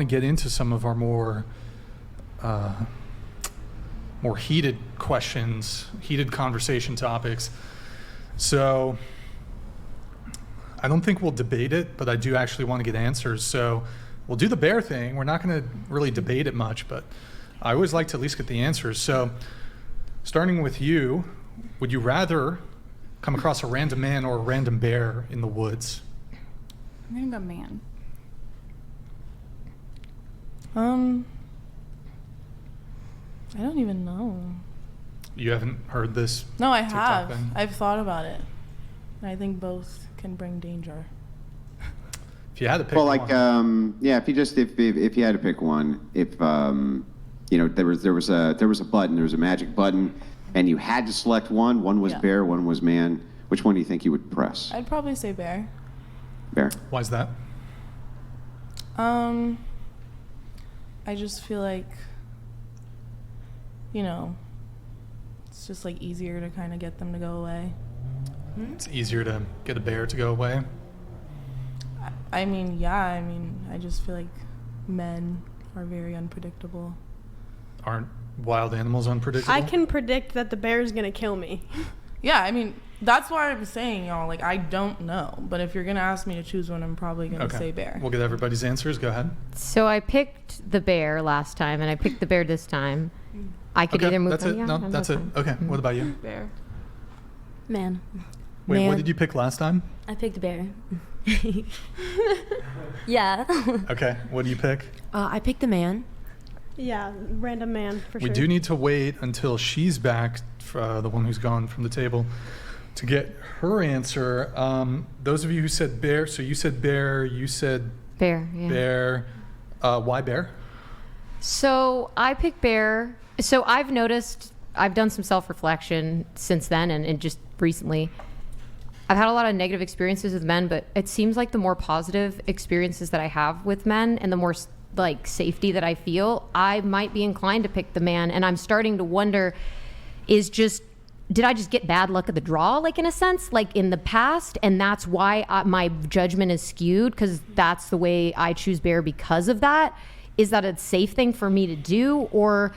to get into some of our more heated questions, heated conversation topics. So I don't think we'll debate it, but I do actually want to get answers. So we'll do the bear thing. We're not going to really debate it much, but I always like to at least get the answers. So starting with you, would you rather come across a random man or a random bear in the woods? I'm going to go man. I don't even know. You haven't heard this? No, I TikTok have. thing? I've thought about it. I think both can bring danger. If you had to pick Well, one. like, yeah, if you had to pick one, if there was a button, there was a magic button, and you had to select one. One was bear, one was man. Which one do you think you would press? I'd probably say bear. Bear. Why is that? I just feel like, it's just like easier to kind of get them to go away. It's easier to get a bear to go away. I just feel like men are very unpredictable. Aren't wild animals unpredictable? I can predict that the bear is going to kill me. Yeah, that's why I'm saying, like, I don't know. But if you're going to ask me to choose one, I'm probably going to say bear. We'll get everybody's answers. Go ahead. So I picked the bear last time, and I picked the bear this time. I could either move. That's it. No, that's it. Okay. What about you? Bear. Man. Wait, Man. what did you pick last time? I picked bear. Yeah. Okay. What do you pick? I picked the man. Yeah, random man, for sure. We do need to wait until she's back, the one who's gone from the table, to get her answer. Those of you who said bear, so you said bear, you said Bear. Yeah. bear. Why bear? So I picked bear. So I've noticed, I've done some self-reflection since then and just recently. I've had a lot of negative experiences with men, but it seems like the more positive experiences that I have with men and the more like safety that I feel, I might be inclined to pick the man. And I'm starting to wonder, did I just get bad luck of the draw, like in a sense, like in the past? And that's why my judgment is skewed, because that's the way I choose bear because of that. Is that a safe thing for me to do? Or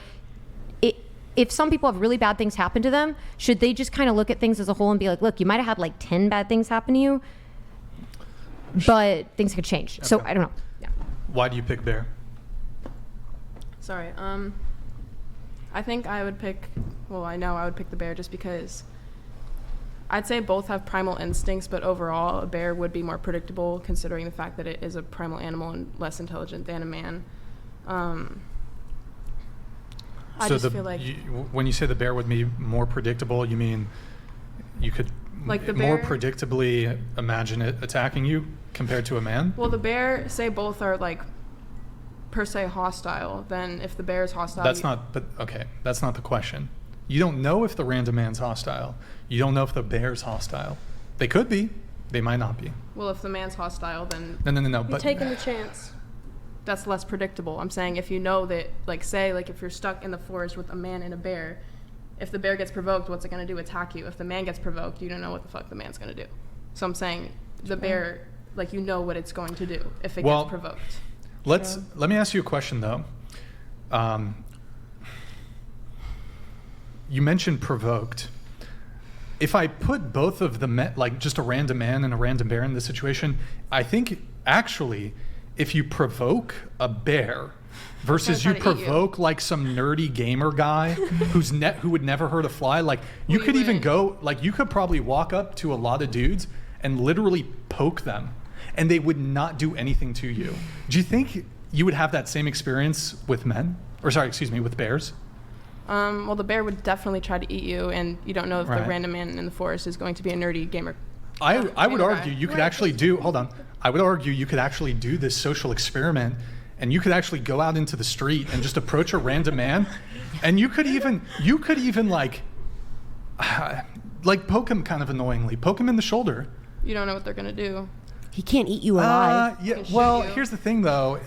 if some people have really bad things happen to them, should they just kind of look at things as a whole and be like, look, you might have had like 10 bad things happen to you, but things could change. Okay. So I don't know. Yeah. Why do you pick bear? Sorry. I think I would pick, I know I would pick the bear just because I'd say both have primal instincts, but overall a bear would be more predictable considering the fact that it is a primal animal and less intelligent than a man. I so just feel like when you say the bear would be more predictable, you mean you could like the more bear, predictably imagine it attacking you compared to a man? Well, the bear, say both are like per se hostile, then if the bear is hostile... That's not the question. You don't know if the random man's hostile. You don't know if the bear's hostile. They could be. They might not be. Well, if the man's hostile, then... No. You're taking the chance. That's less predictable. I'm saying if you know that, like, say, like, if you're stuck in the forest with a man and a bear, if the bear gets provoked, what's it going to do? Attack you. If the man gets provoked, you don't know what the fuck the man's going to do. So I'm saying the bear, like, you know what it's going to do if it gets provoked. Let me ask you a question, though. You mentioned provoked. If I put both of them, like just a random man and a random bear in this situation, I think actually if you provoke a bear versus you provoke like some nerdy gamer guy who would never hurt a fly, like you could even go, like you could probably walk up to a lot of dudes and literally poke them and they would not do anything to you. Do you think you would have that same experience with men? Or with bears? Well, the bear would definitely try to eat you, and you don't know if the random man in the forest is going to be a nerdy gamer. I would argue you could actually do, I would argue you could actually do this social experiment, and you could actually go out into the street and just approach a random man, and you could even like poke him kind of annoyingly, poke him in the shoulder. You don't know what they're going to do. He can't eat you alive. Here's the thing though,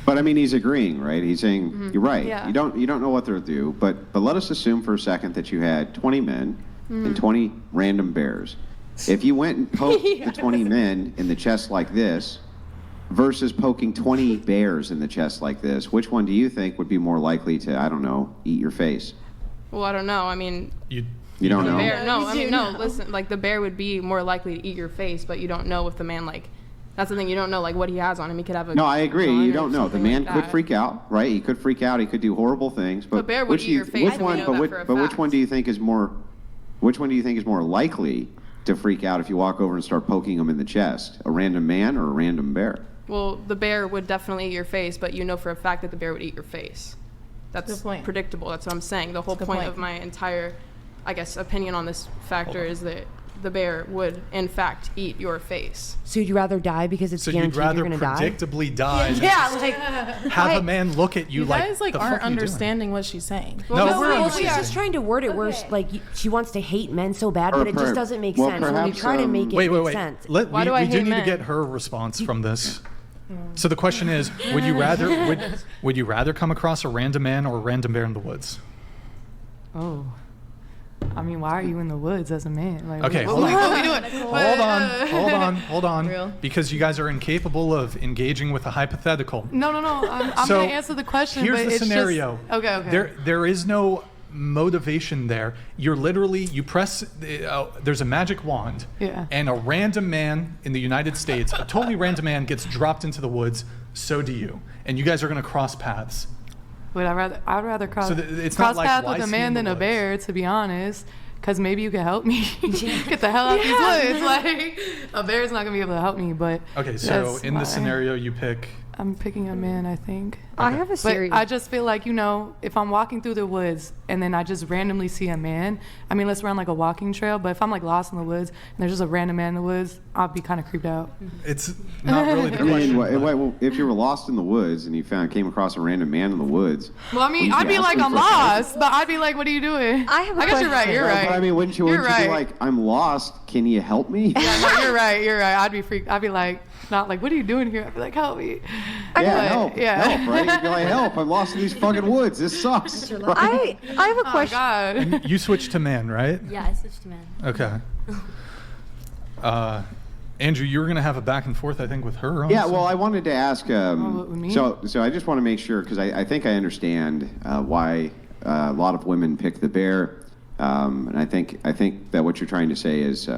But he's agreeing, right? He's saying you're right. Yeah. You don't know what they'll do. But let us assume for a second that you had 20 men and 20 random bears. If you went and poked the 20 men in the chest like this, versus poking 20 bears in the chest like this, which one do you think would be more likely to, I don't know, eat your face? Well, I don't know. I mean, You don't know? bear. No, I mean, no. Listen, like the bear would be more likely to eat your face, but you don't know if the man like. That's the thing. You don't know like what he has on him. He could have a. No, I agree. gun You or don't know. The something man like could that. freak out, right? He could freak out. He could do horrible things. But The bear would which eat do you- your face, Which and we one? know But that which, for a but which fact. one do you think is more? Which one do you think is more likely to freak out if you walk over and start poking him in the chest? A random man or a random bear? Well, the bear would definitely eat your face, but you know for a fact that the bear would eat your face. That's Good point. predictable. That's what I'm saying. The whole Good point point. of my entire, I guess, opinion on this factor is that the bear would, in fact, eat your face. So you'd rather die because it's So you'd guaranteed rather you're gonna die? predictably die than Yeah, just like have a man look at you, You like, guys like the fuck aren't are you doing? understanding what she's saying. No, Well, we're well, she's understanding. just trying to word it where she wants to hate men so bad, Or but it just doesn't make well, sense. When you perhaps, try to make it Wait. make sense. Why we do I do hate need to men? get her response from this. So the question is, would you rather come across a random man or a random bear in the woods? Oh. I mean, why are you in the woods as a man? Like, Okay, what- hold on. What are we doing? Hold on. Real? Because you guys are incapable of engaging with a hypothetical. No. I'm So, going to answer the question, Here's but the it's scenario. just... Okay. There is no motivation there. You're literally, you press, there's a magic wand, Yeah. and a random man in the United States, a totally random man gets dropped into the woods, so do you. And you guys are going to cross paths. But I'd rather cross, So it's not cross like, paths why with a is he man in the than a woods? bear, to be honest. Because maybe you can help me get the hell out of these woods. Like, a bear's not going to be able to help me, but... Okay, so that's in why this scenario, you pick. I'm picking a man, I think. I have a But series. I just feel like, if I'm walking through the woods and then I just randomly see a man, I mean, let's run like a walking trail, but if I'm like lost in the woods and there's just a random man in the woods, I'll be kind of creeped out. It's not really the I mean, question. if you were lost in the woods and you came across a random man in the woods. Well, I mean, wouldn't I'd you be ask like, him I'm for help? lost, but I'd be like, what are you doing? I have a guess you're right, question. you're Well, right. but I mean, wouldn't you You're be right. like, I'm lost, can you help me? Yeah, no, you're right. I'd be freaked. I'd be like, not like, what are you doing here? I'd be like, help me. Yeah, But, help, right? You'd be like, help, I'm lost in these fucking woods. This sucks. Right? I have a Oh, question. God. You switched to man, right? Yeah, I switched to man. Okay. Andrew, you were going to have a back and forth, I think, with her. Yeah, honestly. well, I wanted to ask. with me? So I just want to make sure because I think I understand why a lot of women pick the bear, and I think that what you're trying to say is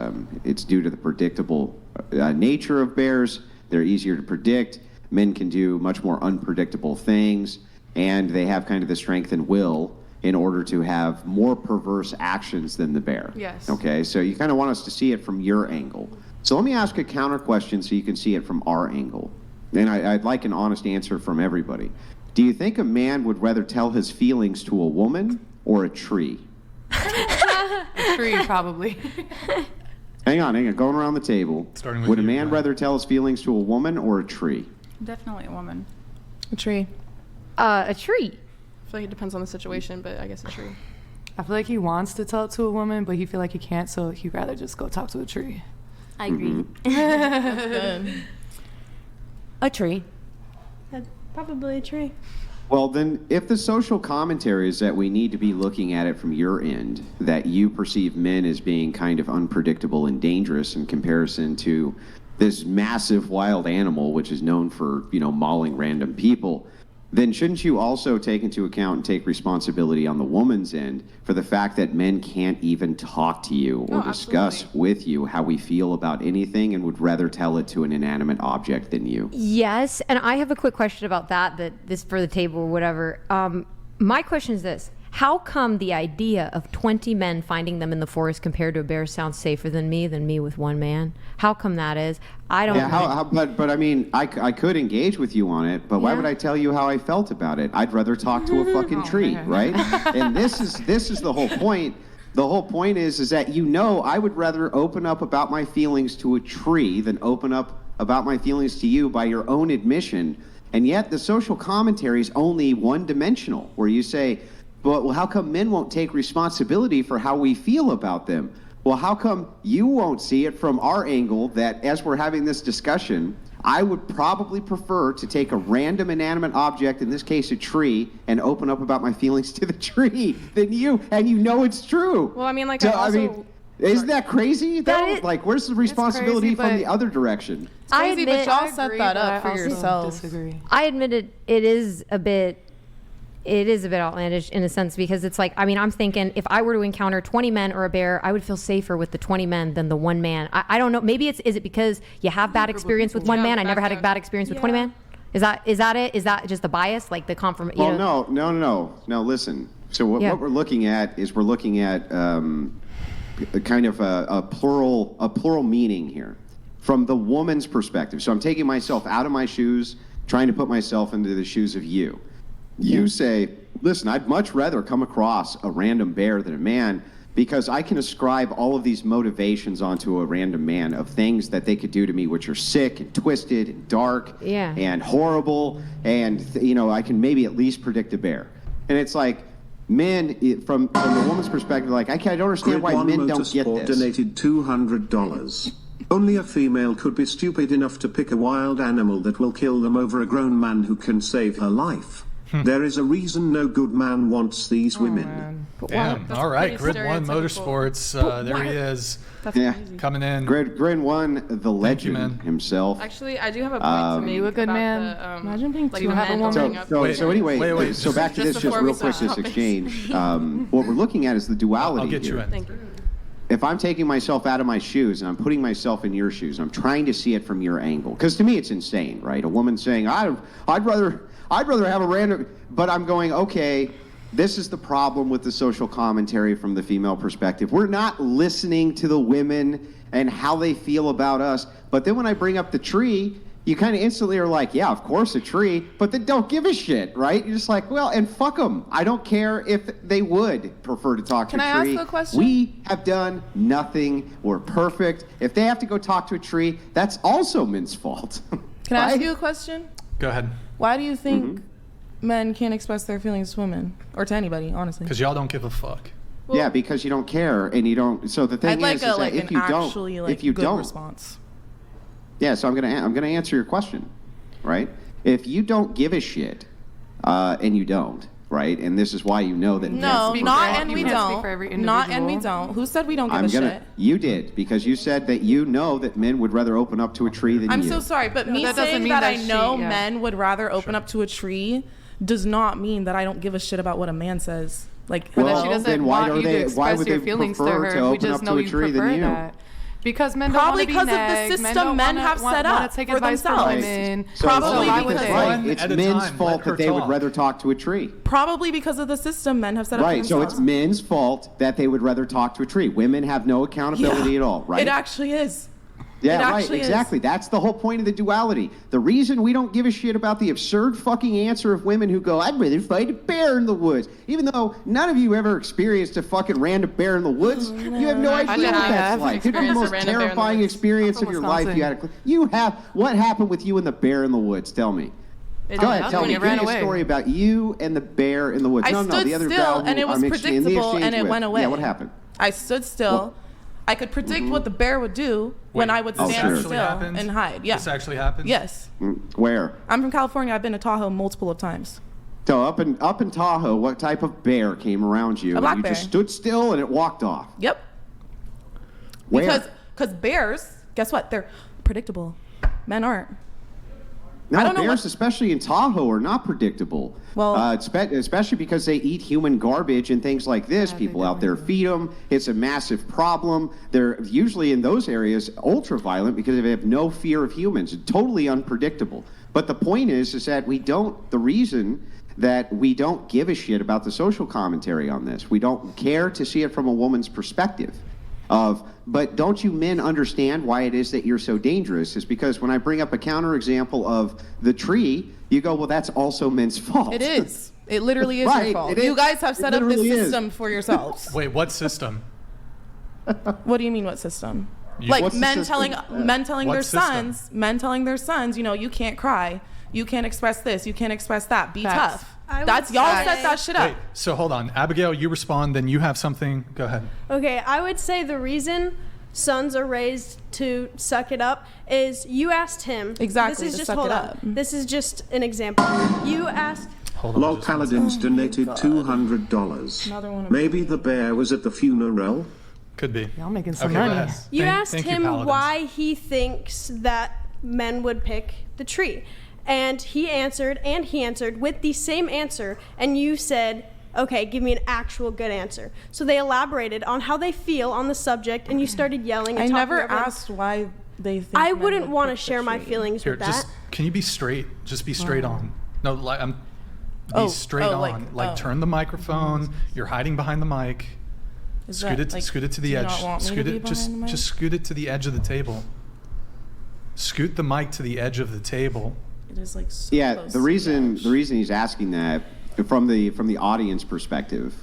it's due to the predictable nature of bears. They're easier to predict. Men can do much more unpredictable things, and they have kind of the strength and will in order to have more perverse actions than the bear. Yes. Okay, so you kind of want us to see it from your angle. So let me ask a counter question so you can see it from our angle. And I'd like an honest answer from everybody. Do you think a man would rather tell his feelings to a woman or a tree? A tree, probably. Hang on. Going around the table. Starting with Would a you, man Ryan. rather tell his feelings to a woman or a tree? Definitely a woman. A tree. A tree. I feel like it depends on the situation, but I guess a tree. I feel like he wants to talk to a woman, but he feel like he can't, so he'd rather just go talk to a tree. I agree. Good. A tree. Probably a tree. Well, then, if the social commentary is that we need to be looking at it from your end, that you perceive men as being kind of unpredictable and dangerous in comparison to this massive wild animal, which is known for, mauling random people, then shouldn't you also take into account and take responsibility on the woman's end for the fact that men can't even talk to you or No, discuss absolutely. with you how we feel about anything and would rather tell it to an inanimate object than you? Yes, and I have a quick question about that this for the table or whatever. My question is this. How come the idea of 20 men finding them in the forest compared to a bear sounds safer than me with one man? How come that is? I don't Yeah, but I mean, I could engage with you on it, but why Yeah. would I tell you how I felt about it? I'd rather talk to a fucking tree, man. right? And this is the whole point. The whole point is that I would rather open up about my feelings to a tree than open up about my feelings to you by your own admission. And yet the social commentary is only one-dimensional, where you say, well, how come men won't take responsibility for how we feel about them? Well, how come you won't see it from our angle that as we're having this discussion, I would probably prefer to take a random inanimate object, in this case a tree, and open up about my feelings to the tree than you, and it's true. Well, I mean, like, So, I also... Isn't that crazy? Like, where's the responsibility crazy, from the other direction? It's crazy, but y'all I set agree, that but up I for also yourselves. Disagree. I admit it is a bit outlandish in a sense, because it's like, I mean, I'm thinking if I were to encounter 20 men or a bear, I would feel safer with the 20 men than the one man. I don't know. Maybe is it because you have bad experience with one man? I never had a bad experience with 20 men. Is that it? Is that just the bias, like the confirmation? Well, no. Listen. So what we're looking at is kind of a plural meaning here from the woman's perspective. So I'm taking myself out of my shoes, trying to put myself into the shoes of you. You say, listen, I'd much rather come across a random bear than a man, because I can ascribe all of these motivations onto a random man of things that they could do to me which are sick and twisted and dark and horrible, and I can maybe at least predict a bear. And it's like, men, from the woman's perspective, like, I don't understand why men don't get this. Donated $200. Only a female could be stupid enough to pick a wild animal that will kill them over a grown man who can save her life. There is a reason no good man wants these women. Damn. All right, Grid One Motorsports. There he is. Coming in. Grid One, the legend himself. Actually, I do have a point to make. You a good about man? The, Imagine being like too the men bring up. So anyway, wait. so back to this, just real quick, this exchange. What we're looking at is the duality. I'll get you here. in. Thank you. If I'm taking myself out of my shoes and I'm putting myself in your shoes, I'm trying to see it from your angle. Because to me, it's insane, right? A woman saying, I'd rather have a random, but I'm going, okay, this is the problem with the social commentary from the female perspective. We're not listening to the women and how they feel about us. But then when I bring up the tree, you kind of instantly are like, yeah, of course a tree, but then don't give a shit, right? You're just like, well, and fuck them. I don't care if they would prefer to talk to a tree. Can I ask a question? We have done nothing. We're perfect. If they have to go talk to a tree, that's also men's fault. Can I ask you a question? Go ahead. Why do you think men can't express their feelings to women, or to anybody, honestly? Because y'all don't give a fuck. Well, yeah, because you don't care, and you don't. So the thing I'd like is that an if you actually don't, if you good don't, response. yeah. So I'm gonna answer your question, right? If you don't give a shit, and you don't, right? And this is why you know that. No, men not prefer- and we You can't speak for every don't. Not and we individual. don't. Who said we don't give a shit? You did, because you said that you know that men would rather open up to a tree than I'm you. so sorry, but me that doesn't saying mean that that I know she- men would rather open up to a tree does not mean that I don't give a shit about what a man says. Like, Or that Well, she then doesn't why want are you they- to why express would your they feelings to prefer her. to We open just up know to a you tree than prefer you? that. Because men Probably don't want to be because of the nagged. system don't men wanna- have set wanna up take for advice from themselves. women. Probably why would because- they? right. It's At a men's time, fault let her that they would talk. rather talk to a tree. Probably because of the system men have set up for Right, so themselves. it's men's fault that they would rather talk to a tree. Women have no accountability at all, right? It actually is. Yeah, It right, actually is. exactly. That's the whole point of the duality. The reason we don't give a shit about the absurd fucking answer of women who go, I'd rather fight a bear in the woods. Even though none of you ever experienced a fucking random bear in the woods, you have no idea what that's like. Could be the experienced a most random bear in the terrifying woods. experience I'm of from your life. Wisconsin. You have. What happened with you and the bear in the woods? Tell me. Go ahead, tell when me. you Give ran me a away. story about you and the bear in the woods. I No, stood the other still, gal who and it was I'm in the predictable, exchange and it with. went away. Yeah, what happened? I stood still. I could predict what the bear would do when Wait, I would oh, stand sure. still happened? and hide. Yeah. This actually happened? Yes. Where? I'm from California. I've been to Tahoe multiple of times. So up in Tahoe, what type of bear came around you? A black And you bear. just stood still and it walked off. Yep. Where? Because bears, guess what? They're predictable. Men aren't. No, I don't know bears, what- especially in Tahoe, are not predictable. Well- Especially because they eat human garbage and things like this. People out there feed them. It's a massive problem. They're usually in those areas ultra violent because they have no fear of humans. Totally unpredictable. But the point is that the reason that we don't give a shit about the social commentary on this, we don't care to see it from a woman's perspective. But don't you men understand why it is that you're so dangerous? Is because when I bring up a counterexample of the tree, you go, well, that's also men's fault. It is. It literally is Right, your fault. it is. You guys have It set up this literally is. system for yourselves. Wait, what system? What do you mean, what system? You- Like What's the men system? telling What their system? sons, you can't cry, you can't express this, you can't express that. Be Facts. tough. I would That's y'all say- set that shit up. Wait, so hold on. Abigail, you respond, then you have something. Go ahead. Okay, I would say the reason sons are raised to suck it up is you asked him. Exactly, This is to just suck hold it on. up. This is just an example. You asked. Hold on. Lol just one Paladins Oh donated Another one $200. of Maybe the bear was at the funeral. Could be. Y'all making some Okay, go money. ahead. You asked Thank him Paladins. why he thinks that men would pick the tree. And he answered with the same answer. And you said, okay, give me an actual good answer. So they elaborated on how they feel on the subject, and you started yelling and I talking never over them. asked why they think I men wouldn't would want to pick the share my tree. feelings Here, with that. just can you be straight? Just be straight on. No, like I'm. Be Oh, straight oh, on. like, oh. Turn the microphone. You're hiding behind the mic. Is Scoot that, it. like, Scoot it to the do you edge. not want me to Scoot be it. Just. behind the mic? Just scoot it to the edge of the table. Scoot the mic to the edge of the table. It is like so Yeah, close the to reason edge. he's asking that from the audience perspective,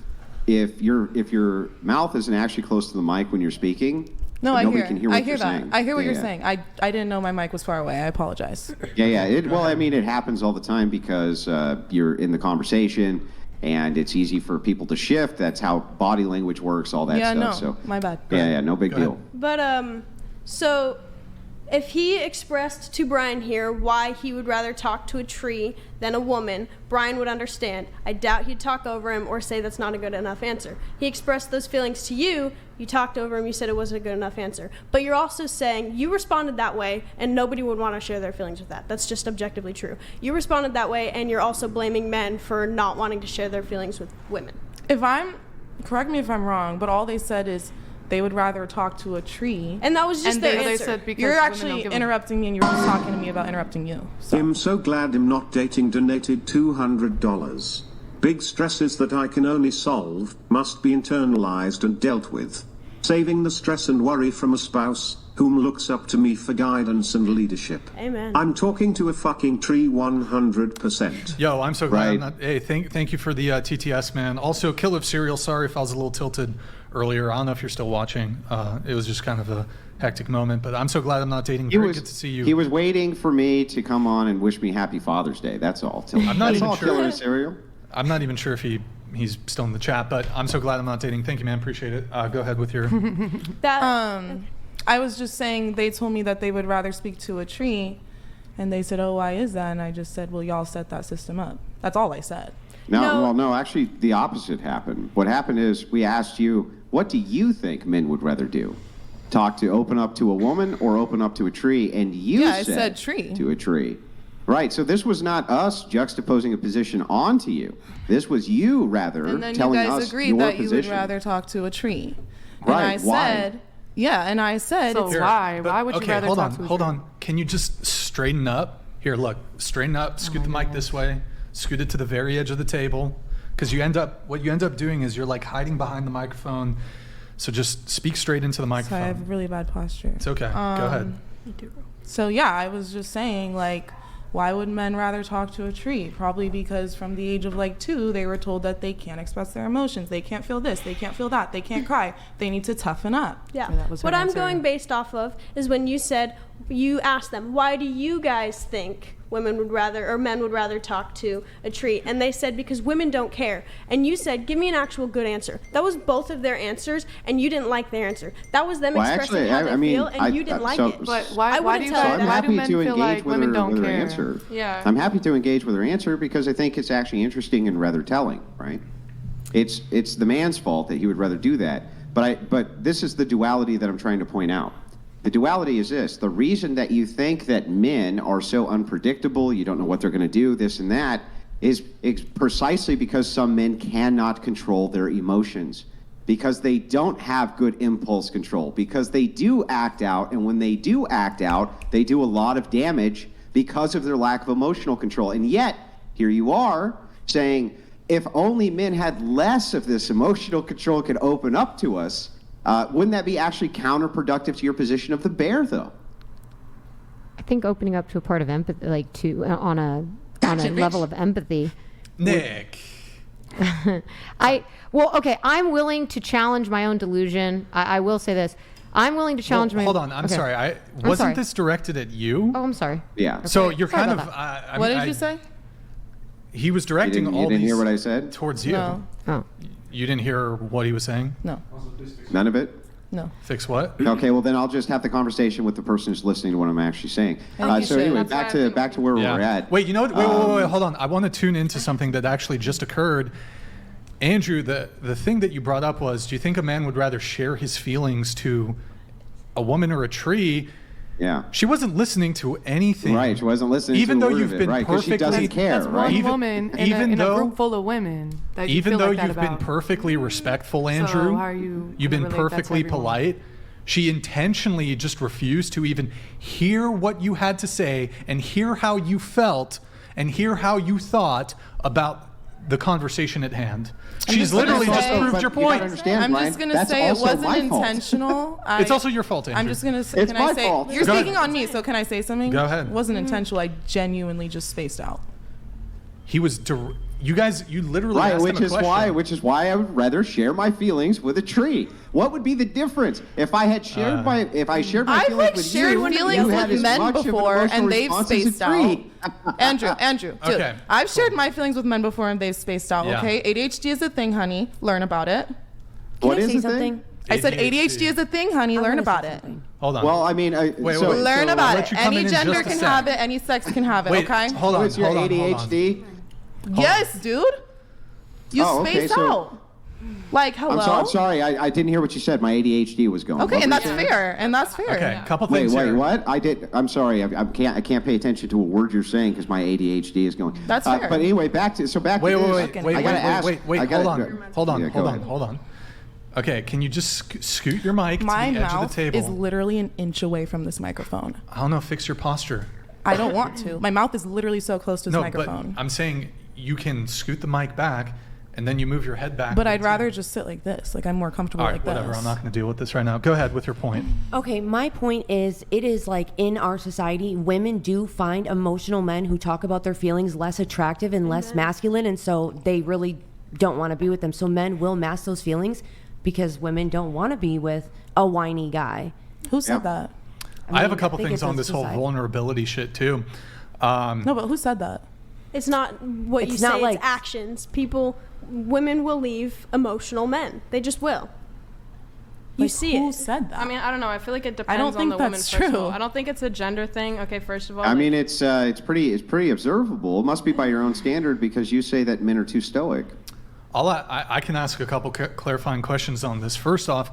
if your mouth isn't actually close to the mic when you're speaking, No, I nobody hear. can hear what I hear you're that. saying. I hear what you're Yeah. saying. I didn't know my mic was far away. I apologize. Yeah. I mean, it happens all the time because you're in the conversation, and it's easy for people to shift. That's how body language works. All that Yeah, stuff. no, So my bad. yeah, no big Go ahead. deal. But so if he expressed to Brian here why he would rather talk to a tree than a woman, Brian would understand. I doubt he'd talk over him or say that's not a good enough answer. He expressed those feelings to you. You talked over him. You said it wasn't a good enough answer. But you're also saying you responded that way, and nobody would want to share their feelings with that. That's just objectively true. You responded that way, and you're also blaming men for not wanting to share their feelings with women. Correct me if I'm wrong, but all they said is they would rather talk to a tree. And that was just And their they answer. said because You're women actually don't give a- interrupting me, and you're just talking to me about interrupting you. So. I'm so glad I'm not dating donated $200. Big stresses that I can only solve must be internalized and dealt with. Saving the stress and worry from a spouse whom looks up to me for guidance and leadership. Amen. I'm talking to a fucking tree 100%. Yo, I'm so glad. Right. I'm not, hey, thank you for the TTS, man. Also, Kill of Serial. Sorry if I was a little tilted earlier. I don't know if you're still watching. It was just kind of a hectic moment, but I'm so glad I'm not dating. Very good to see you. He was waiting for me to come on and wish me Happy Father's Day. That's all. I'm not That's even all, sure. Killer Cereal. I'm not even sure if he's still in the chat, but I'm so glad I'm not dating. Thank you, man. Appreciate it. Go ahead with your. That I was just saying they told me that they would rather speak to a tree, and they said, "Oh, why is that?" And I just said, "Well, y'all set that system up." That's all I said. No, actually, the opposite happened. What happened is we asked you, what do you think men would rather do? Open up to a woman or open up to a tree? And you I said tree. To a tree. Right, so this was not us juxtaposing a position onto you. This was you, rather, And then you telling guys us agreed your that you would position. rather talk to a tree. Right, And I why? said, yeah, and I said, So it's, why? But- Why would you okay, rather hold talk on, to a hold tree? on. Can you just straighten up? Here, look, straighten up. Scoot the mic this way. Scoot it to the very edge of the table. Because what you end up doing is you're like hiding behind the microphone. So just speak straight into the so I microphone. have really bad posture. It's okay. Go ahead. So yeah, I was just saying, like, why would men rather talk to a tree? Probably because from the age of like 2, they were told that they can't express their emotions. They can't feel this. They can't feel that. They can't cry. They need to toughen up. Yeah. that was her What I'm answer. going based off of is when you said, you asked them, why do you guys think men would rather talk to a tree? And they said, because women don't care. And you said, give me an actual good answer. That was both of their answers, and you didn't like their answer. That was them Well, expressing actually, how they I mean, feel, and you didn't like so- it. But I why wouldn't do you tell guys, you that. I'm why happy do men to feel engage like with women her, don't with her care? answer. Yeah. I'm happy to engage with her answer because I think it's actually interesting and rather telling, right? It's the man's fault that he would rather do that. But this is the duality that I'm trying to point out. The duality is this. The reason that you think that men are so unpredictable, you don't know what they're going to do, this and that, is precisely because some men cannot control their emotions. Because they don't have good impulse control. Because they do act out, and when they do act out, they do a lot of damage because of their lack of emotional control. And yet, here you are saying, if only men had less of this emotional control could open up to us, wouldn't that be actually counterproductive to your position of the bear, though? I think opening up to a part of empathy, like on a level of empathy. Nick. I'm willing to challenge my own delusion. I will say this. I'm willing to challenge my. Hold on. I'm okay. sorry. sorry. Wasn't this directed at you? Oh, I'm sorry. Yeah. So you're Sorry kind of. about What did you say? He was directing You all didn't these hear what I said? towards you. No. Oh. You didn't hear what he was saying? No. None of it? No. Fix what? Okay, well then I'll just have the conversation with the person who's listening to what I'm actually saying. you So should. anyway, That's back to where we're at. Wait, you know what? Wait, hold on. I want to tune into something that actually just occurred. Andrew, the thing that you brought up was, do you think a man would rather share his feelings to a woman or a tree? Yeah. She wasn't listening to anything. Right, she wasn't listening even to a though word you've of it, been right, 'cause she perfectly doesn't care, That's right? one woman in a group full of women that you even feel though like that you've been about. perfectly respectful, Andrew, how are you you've gonna been relate that to perfectly everyone? polite. She intentionally just refused to even hear what you had to say and hear how you felt and hear how you thought about the conversation at hand. She's just gonna literally just say- proved But your you gotta point. understand, I'm Brian, just gonna that's say it also wasn't my fault. intentional. It's also your fault, Andrew. I'm just gonna say. It's Can I my say? fault. You're Go speaking ahead. on me, so can I say something? Go ahead. It wasn't intentional. I genuinely just spaced out. He was. You guys. You literally Right, asked which him a is question. why I would rather share my feelings with a tree. What would be the difference if I had shared my feelings I've like with shared you? feelings you had with as men much of an before, emotional and they've response as a spaced out. tree. Andrew, dude, Okay, I've shared my feelings with men before, and they've spaced out. Yeah. Okay, ADHD is a thing, honey. Learn about it. What Can I is say the something? thing? I said ADHD is a thing, honey. I Learn wanna say about it. something. Hold on. Well, I mean, wait, so, wait. Learn so about let it. you come Any in in gender just a can sec. have it. Any sex can have it. Wait, Okay. hold on. What's your hold on, hold on. ADHD? Yes, dude. You Oh, okay, spaced so- out. Like, hello. I'm sorry. I didn't hear what you said. My ADHD was going. Okay, What and were that's you saying? fair. And that's fair. Okay, a couple Wait, things here. what? I'm sorry. I can't pay attention to a word you're saying because my ADHD is going. That's fair. But anyway, back to Wait, this. wait. I gotta ask. I gotta- Hold on. Yeah, go ahead. Hold on. Okay, can you just scoot your mic My to the edge of mouth the table? is literally an inch away from this microphone. I don't know. Fix your posture. I don't want to. My mouth is literally so close to this No, microphone. but I'm saying you can scoot the mic back, and then you move your head back. But I'd rather just sit like this. Like I'm more comfortable All right, like whatever. this. I'm not going to deal with this right now. Go ahead with your point. Okay, my point is it is like in our society, women do find emotional men who talk about their feelings less attractive and less masculine, and so they really don't want to be with them. So men will mask those feelings because women don't want to be with a whiny guy. Who said Yep. that? I have a mean, couple think things it's on a this whole society. vulnerability shit too. No, but who said that? It's not what you It's not say, like- it's actions. Women will leave emotional men. They just will. You Like, see who it. said that? I mean, I don't know. I feel like it depends don't on think the woman. that's First of all. true. I don't think it's a gender thing. Okay, first of all. I mean, it's pretty observable. It must be by your own standard because you say that men are too stoic. I can ask a couple clarifying questions on this. First off,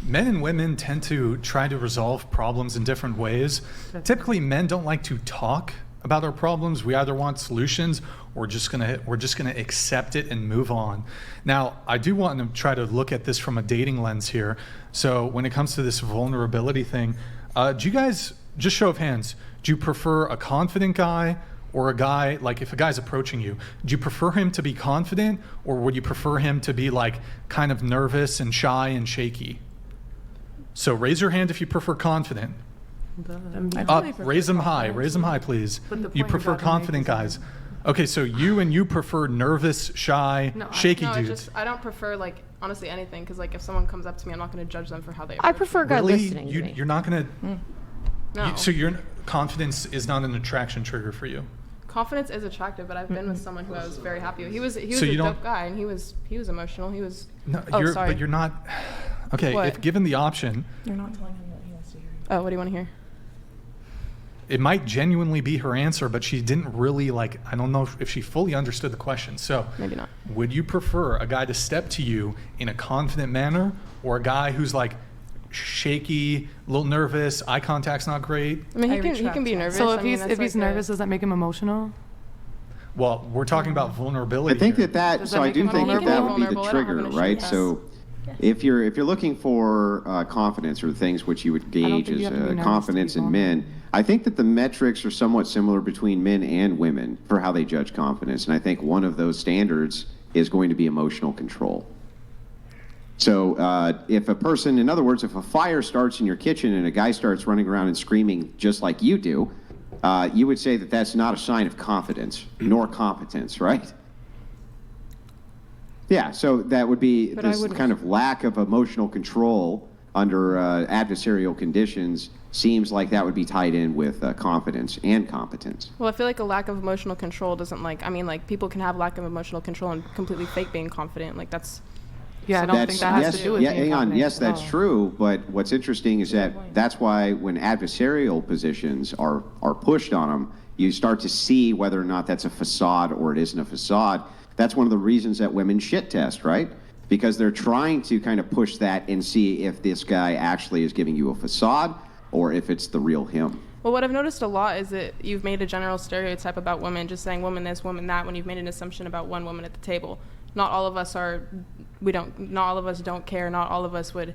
men and women tend to try to resolve problems in different ways. Typically, men don't like to talk about our problems. We either want solutions or we're just gonna accept it and move on. Now, I do want to try to look at this from a dating lens here. So when it comes to this vulnerability thing, do you guys, just show of hands, do you prefer a confident guy or a guy, like if a guy's approaching you, do you prefer him to be confident or would you prefer him to be like kind of nervous and shy and shaky? So raise your hand if you prefer confident. Up, raise them high, please. But the You point prefer you're about to confident make is guys. Okay, so you prefer nervous, shy, shaky no, dudes. it's just I don't prefer like honestly anything because like if someone comes up to me, I'm not going to judge them for how they. I approach prefer a me. guy Really? listening to me. You're not gonna. No. So your confidence is not an attraction trigger for you. Confidence is attractive, but I've been with someone who I was very happy with. He was So a you don't- dope guy, and he was emotional. He was. No, Oh, you're, sorry. but you're not. Okay, What? if given the option, You're not telling him what he wants to hear. Oh, what do you want to hear? it might genuinely be her answer, but she didn't really like. I don't know if she fully understood the question. So Maybe not. would you prefer a guy to step to you in a confident manner, or a guy who's like shaky, a little nervous, eye contact's not great? I mean, I he can retract be that. nervous. So I if mean, he's that's if he's like nervous, does that make him emotional? Well, we're talking about vulnerability. I think here. that Does so that I make do him think that vulnerable? that would be the Vulnerable, I don't have trigger, an issue right? with that. So if you're looking for confidence or things which you would gauge think you as have to be nervous to confidence be in men, I think that the metrics are somewhat similar between men and women for how they judge confidence, and I think one of those standards is going to be emotional control. So if a person, in other words, if a fire starts in your kitchen and a guy starts running around and screaming just like you do, you would say that that's not a sign of confidence nor competence, right? Yeah, so that would be But I this would- kind of lack of emotional control under adversarial conditions seems like that would be tied in with confidence and competence. Well, I feel like a lack of emotional control doesn't like. I mean, like people can have lack of emotional control and completely fake being confident. Like that's. Yeah, I don't think that has yes, to do with yeah, being hang on. confident Yes, at that's all. true. But what's interesting is that that's why when adversarial positions are pushed on them, you start to see whether or not that's a facade or it isn't a facade. That's one of the reasons that women shit test, right? Because they're trying to kind of push that and see if this guy actually is giving you a facade or if it's the real him. Well, what I've noticed a lot is that you've made a general stereotype about women, just saying woman this, woman that, when you've made an assumption about one woman at the table. Not all of us don't care. Not all of us would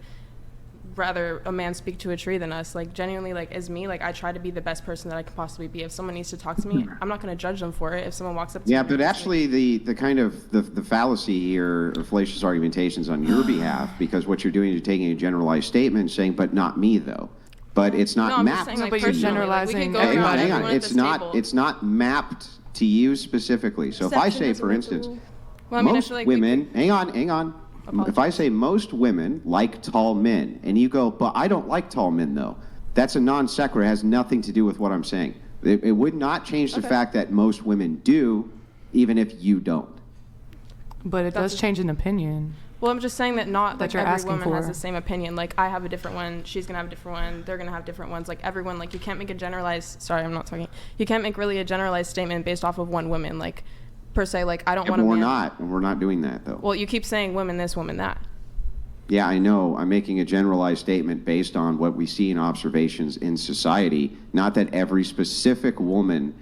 rather a man speak to a tree than us. Like, genuinely, like, as me, like, I try to be the best person that I can possibly be. If someone needs to talk to me, I'm not going to judge them for it. If someone walks up to me. Yeah, but actually the kind of the fallacy here, or fallacious argumentations on your behalf, because what you're doing is you're taking a generalized statement and saying, but not me, though. But it's not No, I'm just mapped. saying, like, But you're personally, generalizing like, we could go around Hang everyone on. at this table. It's not mapped to you specifically. So if I say, for instance, Well, I mean, I most feel like we women, hang on. If I say most women like tall men, and you go, but I don't like tall men, though, that's a non sequitur. It has nothing to do with what I'm saying. It would not change the fact that most women do, even if you don't. But it does change an opinion. Well, I'm just saying that not That like you're every asking woman has for. the same opinion. Like, I have a different one, she's gonna have a different one, they're gonna have different ones. Like, everyone, like, you can't make a generalized. Sorry, I'm not talking. You can't make really a generalized statement based off of one woman. Like, per se, like, I don't want a man. We're not doing that, though. Well, you keep saying women this, woman that. Yeah, I know. I'm making a generalized statement based on what we see in observations in society, not that every specific woman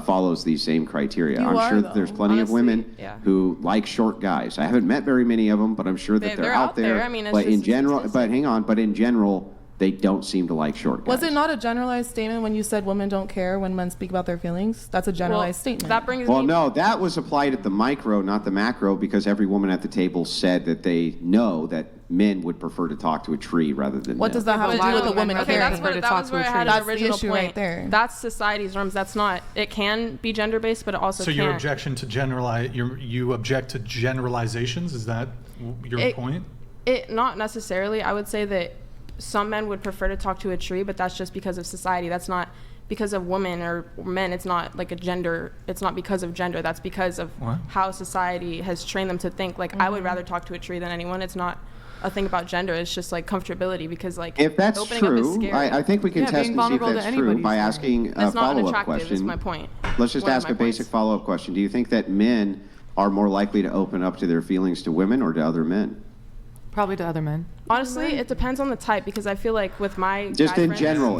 follows these same criteria. You I'm are, sure that there's though. plenty of Honestly, women yeah. who like short guys. I haven't met very many of them, but I'm sure that They're out there. I mean, it's but just in a general, statistic. but hang on, but in general, they don't seem to like short guys. Was it not a generalized statement when you said women don't care when men speak about their feelings? That's a generalized statement. That brings Well, me. no, that was applied at the micro, not the macro, because every woman at the table said that they know that men would prefer to talk to a tree rather than What men. does that have to But do with no, a woman okay, caring? that's where, to that talk was to a where I tree. had That's an the original issue point. right there. That's society's norms. That's not. It can be gender based, but it also So can't. your objection to you object to generalizations? Is that your point? It not necessarily. I would say that some men would prefer to talk to a tree, but that's just because of society. That's not because of women or men. It's not like a gender. It's not because of gender. That's because of What? how society has trained them to think. Like, I would rather talk to a tree than anyone. It's not a thing about gender. It's just like comfortability, because like If that's opening up is true, scary. I think we can Yeah, test being and see if vulnerable to that's true anybody's by scary. asking a That's not follow-up unattractive. Is question. my point. Let's just One of ask my a basic points. follow-up question. Do you think that men are more likely to open up to their feelings to women or to other men? Probably to other men. Honestly, it depends on the type, because I feel like with my Just guy in friends- general,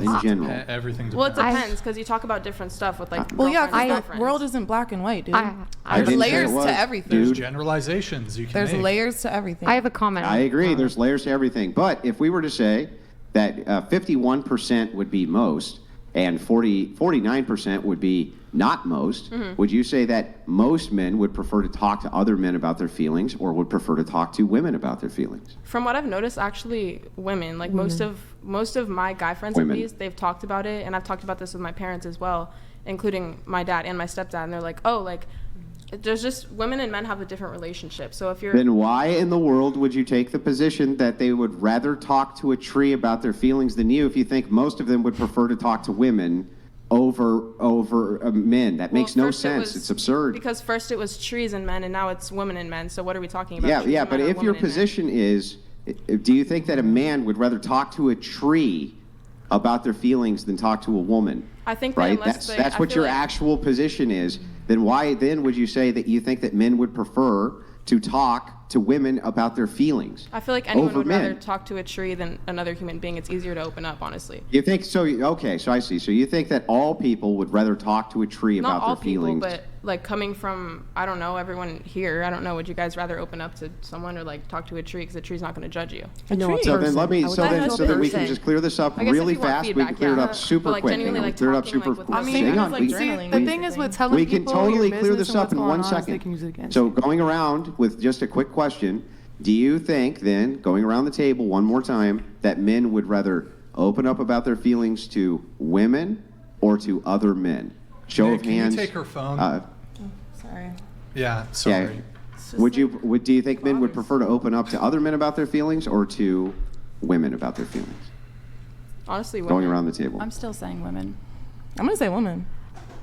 Everything Well, it depends. depends, because you talk about different stuff with like. Well, yeah, girlfriends and because the girlfriends. world isn't black and white, dude. I There's didn't say it layers was, to everything. There's dude. generalizations you can There's make. layers to everything. I have a comment. I agree. There's layers to everything. But if we were to say that 51% would be most and 49% would be not most, would you say that most men would prefer to talk to other men about their feelings or would prefer to talk to women about their feelings? From what I've noticed, actually, women, like most of my guy friends Women. at least, they've talked about it, and I've talked about this with my parents as well, including my dad and my stepdad, and they're like, oh, like, there's just women and men have a different relationship. So if you're Then why in the world would you take the position that they would rather talk to a tree about their feelings than you if you think most of them would prefer to talk to women over men? That makes no first it sense. was- It's absurd. Because first it was trees and men, and now it's women and men. So what are we talking about? Yeah, Trees yeah, and but men or if your women and men? position is, do you think that a man would rather talk to a tree about their feelings than talk to a woman? I think that Right? unless That's I what feel your like- actual position is. Then why then would you say that you think that men would prefer to talk to women about their feelings? I feel like anyone over would men? rather talk to a tree than another human being. It's easier to open up, honestly. You think so? Okay, so I see. So you think that all people would rather talk to a tree Not about all their people, feelings? but like coming from, I don't know, everyone here, I don't know, would you guys rather open up to someone or like talk to a tree, because the tree's not going to judge you? No, a So then person. let me, I would so say then, a so that we can person. just clear this up I guess if really you want fast. We feedback, can clear it yeah. up super But, like, quick. genuinely, Hang on, like, clear it up talking, super like, with quick. I no mean, Hang Hang on. like we- journaling, The thing is with telling We can people totally your clear business this and up what's in going 1 on, so they second. can use it against So you. going around with just a quick question, do you think then, going around the table one more time, that men would rather open up about their feelings to women or to other men? Show Nick, of can you hands. take her phone? Sorry. Yeah, sorry. Yeah. Do you think men would prefer to open up to other men about their feelings or to women about their feelings? Honestly, women. Going around the table. I'm still saying women. I'm gonna say women.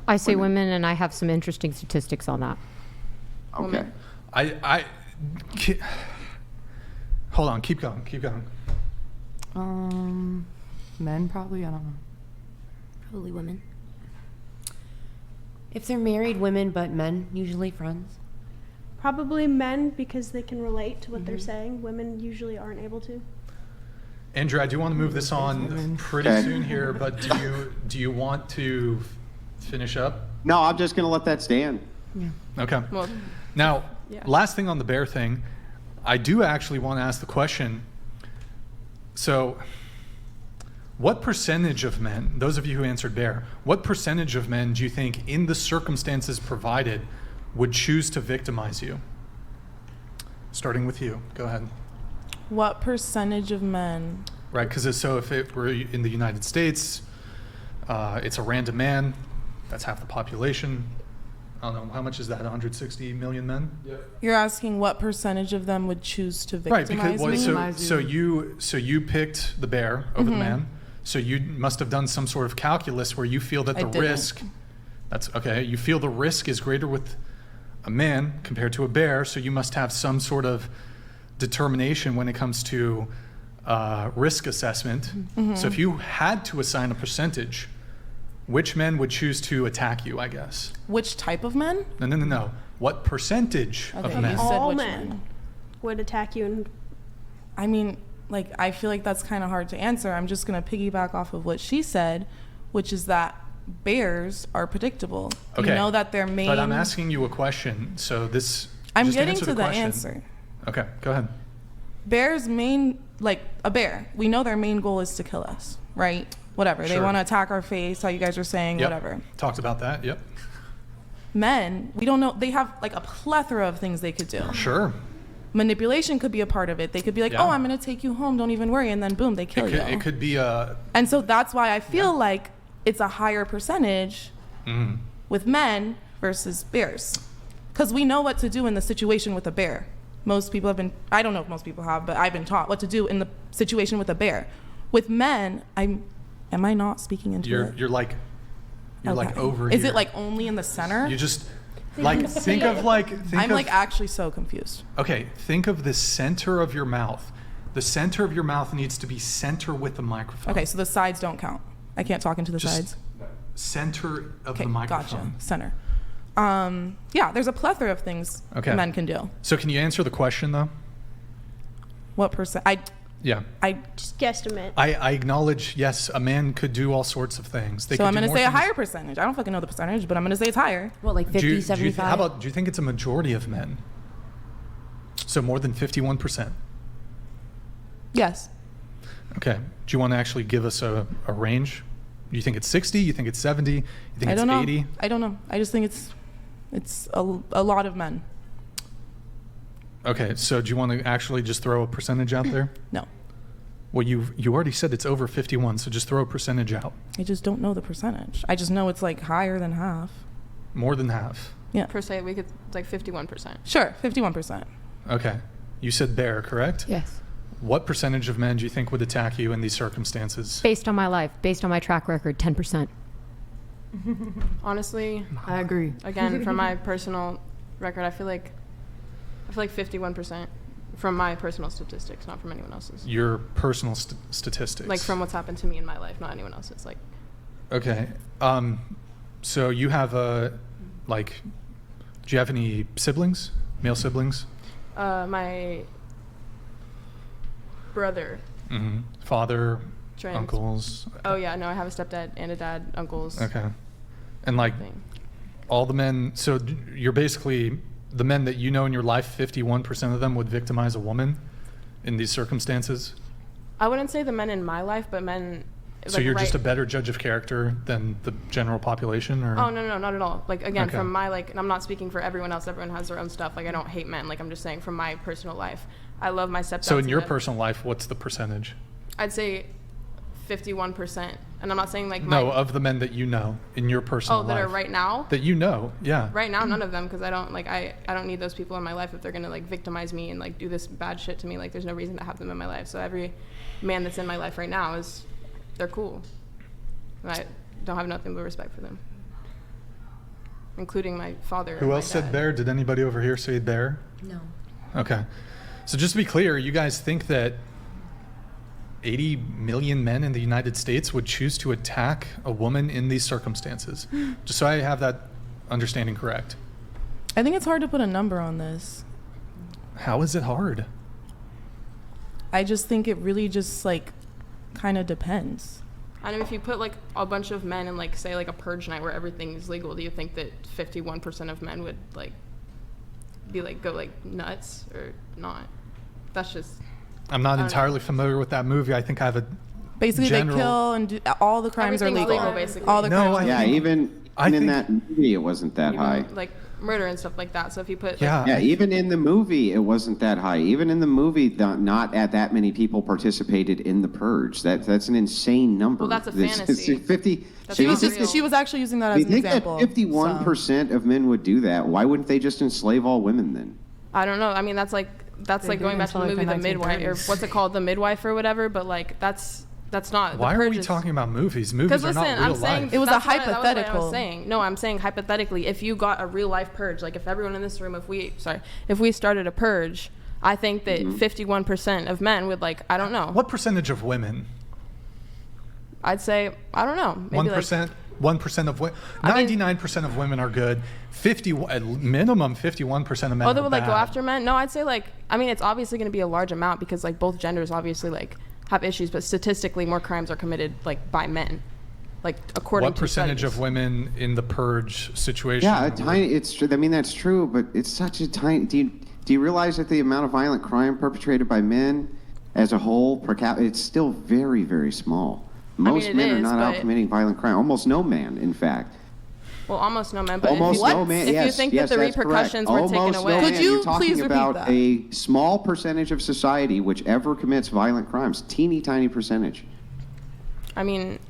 I say women, and I have some interesting statistics on that. Okay. Hold on, keep going. Men probably. I don't know. Probably women. If they're married women, but men, usually friends. Probably men, because they can relate to what they're saying. Women usually aren't able to. Andrew, I do want to move this on pretty soon here, but do you want to finish up? No, I'm just going to let that stand. Okay. Well, Now, yeah. last thing on the bear thing, I do actually want to ask the question. So, what percentage of men, those of you who answered bear, what percentage of men do you think, in the circumstances provided, would choose to victimize you? Starting with you. Go ahead. What percentage of men? Right, because so if it were in the United States, it's a random man. That's half the population. I don't know, how much is that, 160 million men? You're asking what percentage of them would choose to Right, victimize because me? so you picked the bear over the man. So you must have done some sort of calculus where you feel that I the didn't. risk, that's okay, you feel the risk is greater with a man compared to a bear, so you must have some sort of determination when it comes to risk assessment. So if you had to assign a percentage, which men would choose to attack you, I guess? Which type of men? No. What percentage Okay, of men? you said All which men would attack you. And I mean, like, I feel like that's kind of hard to answer. I'm just going to piggyback off of what she said, which is that bears are predictable. Okay. You know that their main... But I'm asking you a question, so this... I'm just getting answer to the question. answer. Okay, go ahead. Bears' main, like a bear, we know their main goal is to kill us, right? Whatever. They Sure. want to attack our face, how you guys are saying, Yep. whatever. Talked about that, yep. Men, we don't know. They have like a plethora of things they could do. Sure. Manipulation could be a part of it. They could be like, Yeah. oh, I'm going to take you home. Don't even worry. And then boom, they kill you. It could be a... And so that's why I feel like it's a higher percentage with men versus bears. Because we know what to do in the situation with a bear. Most people have been, I don't know if most people have, but I've been taught what to do in the situation with a bear. With men, am I not speaking into it? You're like Okay. over Is here. it like only in the center? You just like think of I'm like actually so confused. okay, think of the center of your mouth. The center of your mouth needs to be center with the microphone. Okay, so the sides don't count. I can't talk into the Just sides. center of Okay, the microphone. gotcha. Center. Yeah, there's a plethora of things Okay. men can do. So can you answer the question though? What percent? Yeah. just guesstimate. I acknowledge, yes, a man could do all sorts of things. They So could I'm do going to more say a things. higher percentage. I don't fucking know the percentage, but I'm going to say it's higher. What, like 50, Do you 75? how about, do you think it's a majority of men? So more than 51%. Yes. Okay. Do you want to actually give us a range? You think it's 60? You think it's 70? You think I it's don't know. 80? I don't know. I just think it's a lot of men. Okay. So do you want to actually just throw a percentage out there? No. Well, you already said it's over 51, so just throw a percentage out. I just don't know the percentage. I just know it's like higher than half. More than half. Yeah. per se, we could like 51%. Sure, 51%. Okay. You said bear, correct? Yes. What percentage of men do you think would attack you in these circumstances? Based on my life, based on my track record, 10%. Honestly, I agree. again, from my personal record, I feel like 51% from my personal statistics, not from anyone else's. Your personal statistics. Like from what's happened to me in my life, not anyone else's. Like, Okay. So you have do you have any siblings? Male siblings? my brother. Mm-hmm. Father, Trans. uncles? Oh yeah, no, I have a stepdad and a dad, uncles. Okay. And like Thing. all the men, so you're basically, the men that you know in your life, 51% of them would victimize a woman in these circumstances? I wouldn't say the men in my life, but men. So like, you're just a right- better judge of character than the general population, or? Oh no, not at all. Like again, Okay. from my and I'm not speaking for everyone else. Everyone has their own stuff. Like I don't hate men. Like I'm just saying from my personal life, I love my stepdad. So in to your death. personal life, what's the percentage? I'd say 51%, and I'm not saying like No, my, of the men that you know in your personal oh life. that are right now. That you know, yeah. Right now, none of them, because I don't like I don't need those people in my life if they're gonna like victimize me and like do this bad shit to me. Like there's no reason to have them in my life. So every man that's in my life right now they're cool. And I don't have nothing but respect for them, including my father. Who and my else said dad. bear? Did anybody over here say bear? No. Okay. So just to be clear, you guys think that 80 million men in the United States would choose to attack a woman in these circumstances? Just so I have that understanding correct. I think it's hard to put a number on this. How is it hard? I just think it really just like kind of depends. I know if you put like a bunch of men in like say like a purge night where everything is legal, do you think that 51% of men would like be like go like nuts or not? That's just. I'm not entirely familiar with that movie. I think I have a Basically, general... they kill and do, all the crimes Everything's are legal. legal, basically. All the No, crimes. I Yeah, think- even I in think- that movie, it wasn't that high. Like murder and stuff like that. So if you put Yeah. Yeah, even in the movie, it wasn't that high. Even in the movie, not at that many people participated in the purge. That's an insane number. Well, that's a It's fantasy. 50. That's so you not think real. She was actually using that that- as you an think example. that 51% of men would do that? Why wouldn't they just enslave all women then? I don't know. I mean, that's like They going did back to the until, movie like, The the Midwife, or 1930s. what's it called, The Midwife or whatever. But like that's not. Why the are Purge we is- talking about movies? Movies Because are listen, not real I'm saying life. It was a that's what I hypothetical. was saying. No, I'm saying hypothetically, if you got a real life purge, like if everyone in this room, if we started a purge, I think that 51% of men would like, I don't know. What percentage of women? I'd say, I don't know. Maybe 1%? 1% of women. I mean- 99% of women are good. 50, at minimum 51% of men Like, they are would like bad. go after men. No, I'd say like, I mean, it's obviously going to be a large amount because like both genders obviously like have issues, but statistically more crimes are committed like by men, like according What to percentage studies. of women in the purge situation? Yeah, a would- tiny. It's. I mean, that's true, but it's such a tiny. Do you realize that the amount of violent crime perpetrated by men, as a whole, per capita, it's still very, very small. Most it men are is, not out but- committing violent crime. Almost no man, in fact. Well, almost no men, but Almost if you, no man. if yes, you think yes, that the that's correct. repercussions were taken Almost away. No Could man. you You're talking please repeat about that? a small percentage of society which ever commits violent crimes. Teeny tiny percentage. I mean,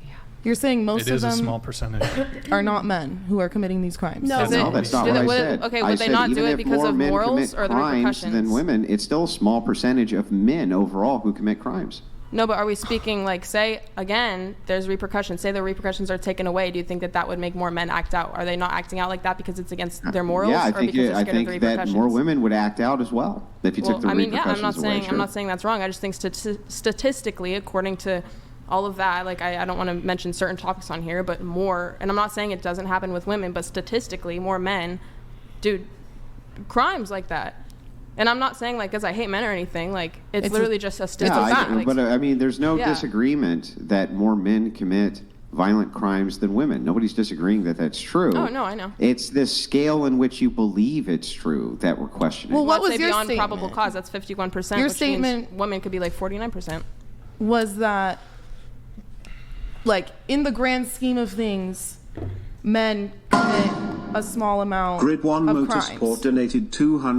You're saying most It of is a them small percentage. are not men who are committing these crimes. No. Is No, it- that's not do what they- I would- said. okay, I would they said not even do it if because more of men morals commit or the crimes repercussions? than women, it's still a small percentage of men overall who commit crimes. no, but are we speaking like, say, again, there's repercussions. Say the repercussions are taken away. Do you think that that would make more men act out? Are they not acting out like that because it's against their morals, Yeah, I or think because they're I scared of the think that repercussions? more women would act out as well if you took the I mean, yeah, repercussions away. I'm not saying that's wrong. I just think statistically, according to all of that, like I don't want to mention certain topics on here, but more, and I'm not saying it doesn't happen with women, but statistically, more men do crimes like that. And I'm not saying like because I hate men or anything. Like it's literally just a statistical fact. Like, but I mean, there's no Yeah. disagreement that more men commit violent crimes than women. Nobody's disagreeing that that's true. Oh, no, I know. It's the scale in which you believe it's true that we're questioning. Well, what let's was say your beyond statement? probable cause? That's 51%. Your which means statement- women could be like 49%. Was that, like, in the grand scheme of things, men commit a small amount Grid 1 of Motorsport crimes? donated 200.